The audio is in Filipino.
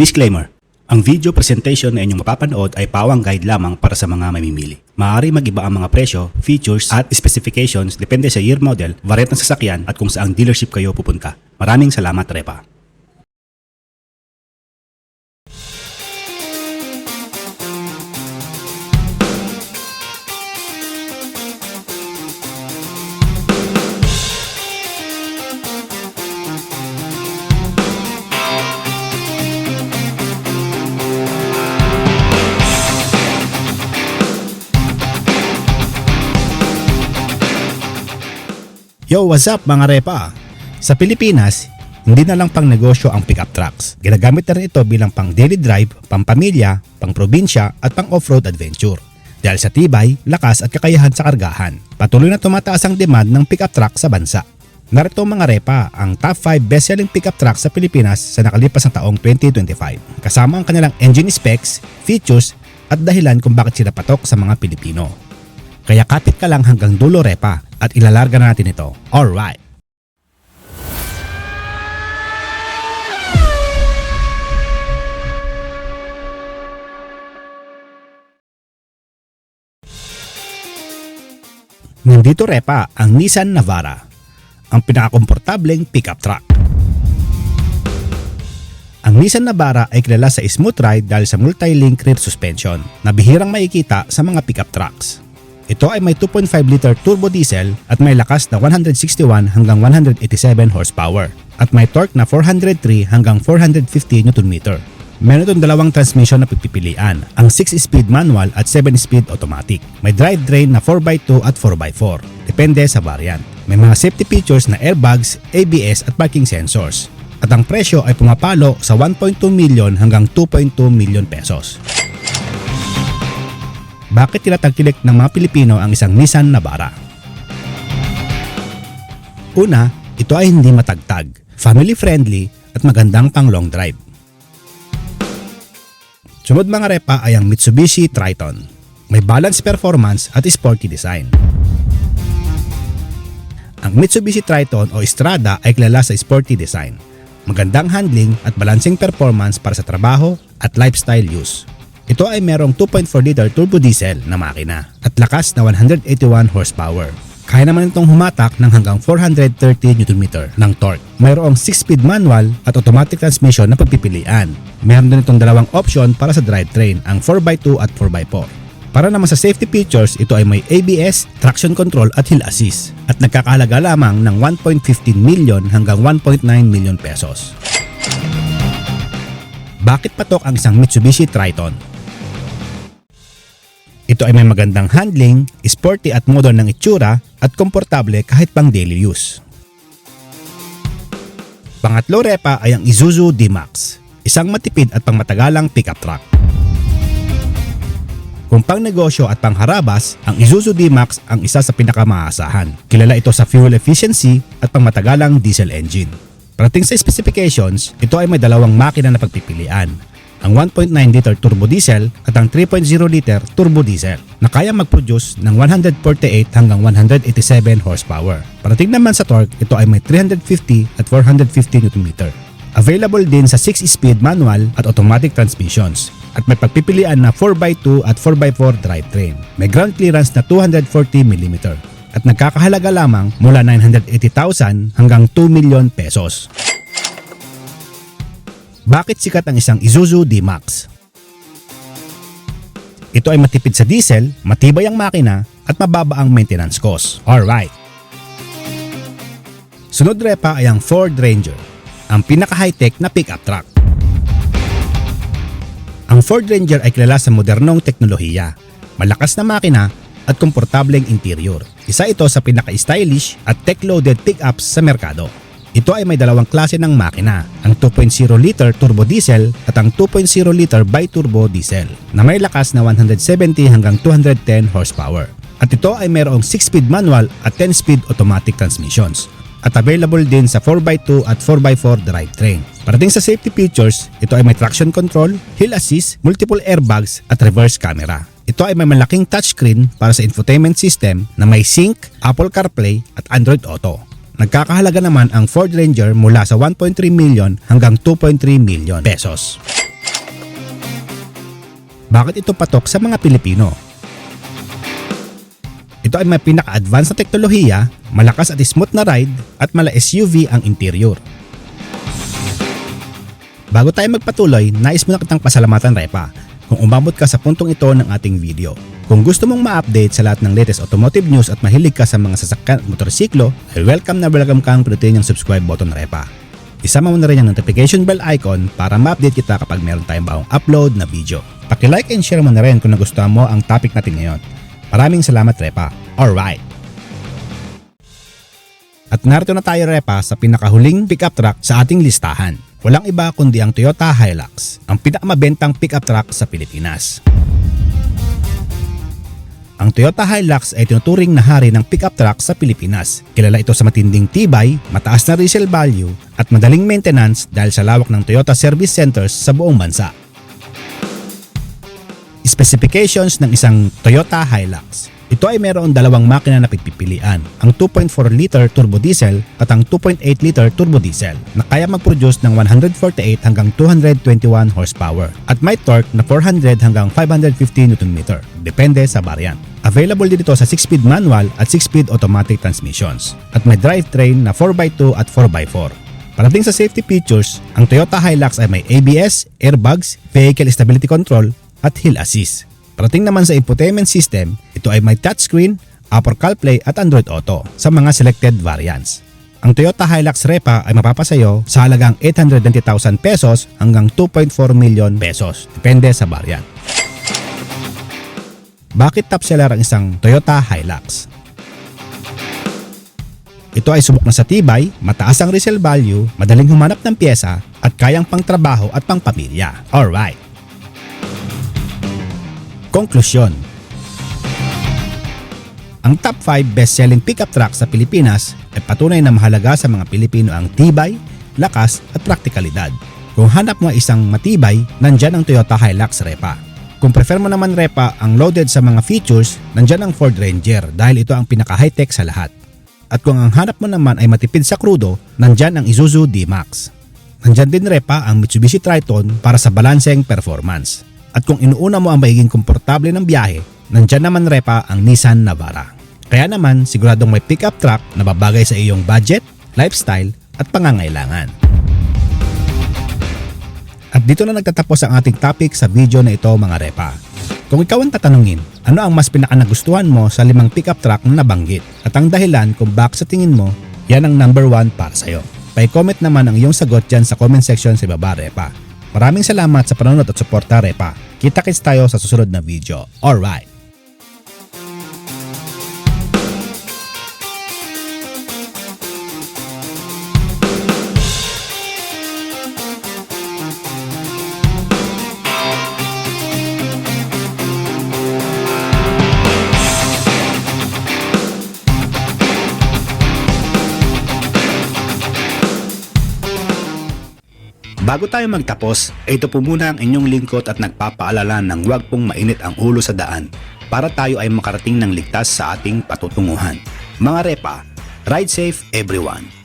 Disclaimer: ang video presentation na inyong mapapanood ay pawang guide lamang para sa mga mamimili. Maaari mag-iba ang mga presyo, features at specifications depende sa year model, variant ng sasakyan at kung saang dealership kayo pupunta. Maraming salamat, Repa. Yo, what's up mga Repa? Sa Pilipinas, hindi na lang pang negosyo ang pickup trucks. Ginagamit na rin ito bilang pang daily drive, pang pamilya, pang probinsya at pang off-road adventure. Dahil sa tibay, lakas at kakayahan sa kargahan, patuloy na tumataas ang demand ng pickup truck sa bansa. Narito mga Repa, ang top 5 best-selling pickup trucks sa Pilipinas sa nakalipas na taong 2025. Kasama ang kanilang engine specs, features at dahilan kung bakit sila patok sa mga Pilipino. Kaya kapit ka lang hanggang dulo Repa at ilalarga na natin ito. Alright! Nandito Repa ang Nissan Navara, ang pinakakomportableng pickup truck. Ang Nissan Navara ay kilala sa smooth ride dahil sa multi-link rear suspension na bihirang makikita sa mga pickup trucks. Ito ay may 2.5 liter turbo diesel at may lakas na 161 hanggang 187 horsepower at may torque na 403 hanggang 450 Nm. Meron itong dalawang transmission na pagpipilian, ang 6-speed manual at 7-speed automatic. May drivetrain na 4x2 at 4x4, depende sa variant. May mga safety features na airbags, ABS at parking sensors. At ang presyo ay pumapalo sa 1.2 million hanggang 2.2 million pesos. Bakit tinatangkilik ng mga Pilipino ang isang Nissan Navara? Una, ito ay hindi matagtag, family-friendly at magandang pang long drive. Sunod mga Repa ay ang Mitsubishi Triton. May balanced performance at sporty design. Ang Mitsubishi Triton o Strada ay kilala sa sporty design, magandang handling at balancing performance para sa trabaho at lifestyle use. Ito ay merong 2.4 liter turbo diesel na makina at lakas na 181 horsepower. Kaya naman itong humatak ng hanggang 430 Nm ng torque. Mayroong 6-speed manual at automatic transmission na pagpipilian. Meron din itong dalawang option para sa drivetrain, ang 4x2 at 4x4. Para naman sa safety features, ito ay may ABS, traction control at hill assist at nagkakahalaga lamang ng 1.15 million hanggang 1.9 million pesos. Bakit patok ang isang Mitsubishi Triton? Ito ay may magandang handling, sporty at modern ng itsura at komportable kahit pang daily use. Pangatlo Repa ay ang Isuzu D-Max, isang matipid at pangmatagalang pickup truck. Kung pang negosyo at pang harabas, ang Isuzu D-Max ang isa sa pinakamaasahan. Kilala ito sa fuel efficiency at pangmatagalang diesel engine. Parating sa specifications, ito ay may dalawang makina na pagpipilian, ang 1.9 liter turbo diesel at ang 3.0 liter turbo diesel na kaya mag-produce ng 148 hanggang 187 horsepower. Parating naman sa torque, ito ay may 350 at 450 Nm. Available din sa 6-speed manual at automatic transmissions at may pagpipilian na 4x2 at 4x4 drivetrain. May ground clearance na 240 mm at nagkakahalaga lamang mula 980,000 hanggang 2 million pesos. Bakit sikat ang isang Isuzu D-Max? Ito ay matipid sa diesel, matibay ang makina at mababa ang maintenance cost. Alright! Sunod Repa ay ang Ford Ranger, ang pinaka-high-tech na pickup truck. Ang Ford Ranger ay kilala sa modernong teknolohiya, malakas na makina at komportableng interior. Isa ito sa pinaka-stylish at tech-loaded pickups sa merkado. Ito ay may dalawang klase ng makina, ang 2.0 liter turbo diesel at ang 2.0 liter bi-turbo diesel na may lakas na 170 hanggang 210 horsepower. At ito ay mayroong 6-speed manual at 10-speed automatic transmissions at available din sa 4x2 at 4x4 drivetrain. Parating sa safety features, ito ay may traction control, hill assist, multiple airbags at reverse camera. Ito ay may malaking touchscreen para sa infotainment system na may sync, Apple CarPlay at Android Auto. Nagkakahalaga naman ang Ford Ranger mula sa 1.3 million hanggang 2.3 million pesos. Bakit ito patok sa mga Pilipino? Ito ay may pinaka-advanced na teknolohiya, malakas at smooth na ride, at mala SUV ang interior. Bago tayo magpatuloy, nais mo na kitang pasalamatan, Repa, kung umabot ka sa puntong ito ng ating video. Kung gusto mong ma-update sa lahat ng latest automotive news at mahilig ka sa mga sasakyan at motorsiklo, ay welcome kang pindutin yung subscribe button, Repa. Isama mo na rin yung notification bell icon para ma-update kita kapag meron tayong bagong upload na video. Paki-like and share mo na rin kung nagustuhan mo ang topic natin ngayon. Maraming salamat, Repa. Alright. At narito na tayo, Repa, sa pinakahuling pickup truck sa ating listahan. Walang iba kundi ang Toyota Hilux, ang pinakamabentang pickup truck sa Pilipinas. Ang Toyota Hilux ay tinuturing na hari ng pickup truck sa Pilipinas. Kilala ito sa matinding tibay, mataas na resale value, at madaling maintenance dahil sa lawak ng Toyota Service Centers sa buong bansa. Specifications ng isang Toyota Hilux. Ito ay mayroon dalawang makina na pagpipilian, ang 2.4-liter turbo diesel at ang 2.8-liter turbo diesel na kaya mag-produce ng 148 hanggang 221 horsepower at may torque na 400 hanggang 550 Nm, depende sa variant. Available din ito sa 6-speed manual at 6-speed automatic transmissions at may drivetrain na 4x2 at 4x4. Parating sa safety features, ang Toyota Hilux ay may ABS, airbags, vehicle stability control at hill assist. Parating naman sa infotainment system, ito ay may touchscreen, Apple CarPlay at Android Auto sa mga selected variants. Ang Toyota Hilux Repa ay mapapasayo sa halagang 890,000 pesos hanggang 2.4 million pesos, depende sa variant. Bakit top seller ang isang Toyota Hilux? Ito ay subok na sa tibay, mataas ang resale value, madaling humanap ng pyesa at kayang pangtrabaho at pangpamilya. Alright. Konklusyon. Ang top 5 best-selling pickup truck sa Pilipinas ay patunay na mahalaga sa mga Pilipino ang tibay, lakas at praktikalidad. Kung hanap mo isang matibay, nandyan ang Toyota Hilux Repa. Kung prefer mo naman, Repa, ang loaded sa mga features, nandyan ang Ford Ranger dahil ito ang pinaka-high-tech sa lahat. At kung ang hanap mo naman ay matipid sa krudo, nandyan ang Isuzu D-Max. Nandyan din, Repa, ang Mitsubishi Triton para sa balanseng performance. At kung inuuna mo ang magiging komportable ng biyahe, nandyan naman, Repa, ang Nissan Navara. Kaya naman, siguradong may pickup truck na babagay sa iyong budget, lifestyle at pangangailangan. At dito na nagtatapos ang ating topic sa video na ito, mga Repa. Kung ikaw ang tatanungin, ano ang mas pinakanagustuhan mo sa 5 pickup truck na nabanggit at ang dahilan kung bakit sa tingin mo, yan ang number 1 para sa'yo. Pa-comment naman ang iyong sagot dyan sa comment section sa baba, Repa. Maraming salamat sa panonood at suporta, Repa. Kita-kits tayo sa susunod na video. Alright! Bago tayo magtapos, ito po muna ang inyong lingkod at nagpapaalala ng huwag pong mainit ang ulo sa daan para tayo ay makarating ng ligtas sa ating patutunguhan. Mga Repa, ride safe everyone!